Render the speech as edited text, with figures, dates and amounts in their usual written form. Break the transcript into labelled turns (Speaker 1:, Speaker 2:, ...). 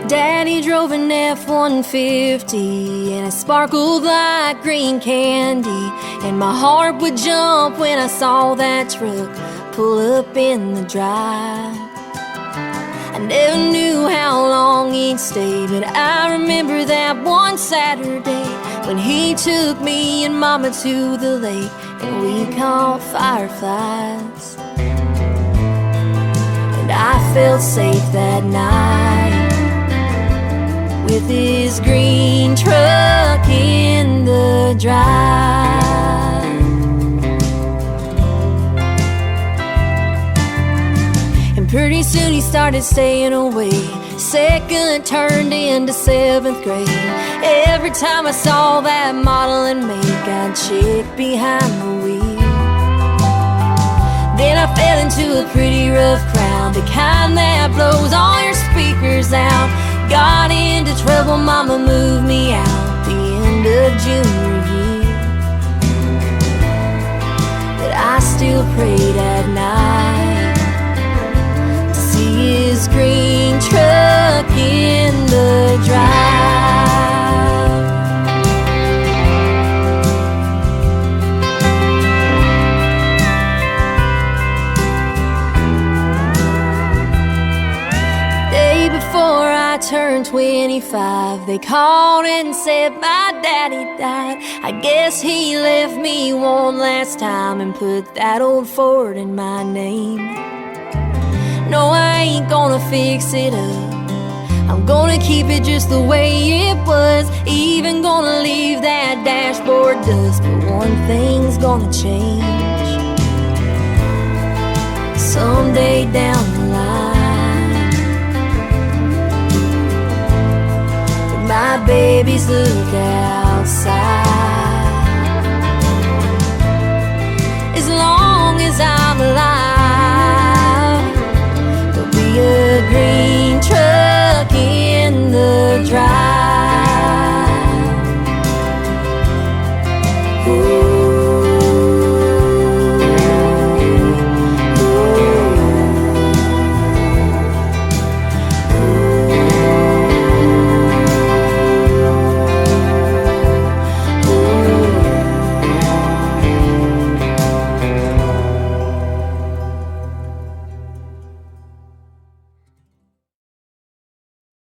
Speaker 1: Daddy drove an F-150 and it sparkled like green candy, and my heart would jump when I saw that truck pull up in the drive. I never knew how long he'd stay, but I remember that one Saturday when he took me and Mama to the lake and we caught fireflies. And I felt safe that night with his green truck in the drive. And pretty soon he started staying away. Second turned into 7th grade. Every time I saw that modeling make, I'd check behind the wheel. Then I fell into a pretty rough crowd, the kind that blows all your speakers out. Got into trouble, Mama moved me out the end of junior year. But I still prayed at night to see his green truck in the drive. Day before I turned 25, they called and said my daddy died. I guess he left me one last time and put that old Ford in my name. No, I ain't gonna fix it up, I'm gonna keep it just the way it was. Even gonna leave that dashboard dust, but one thing's gonna change someday down the line. My babies look outside.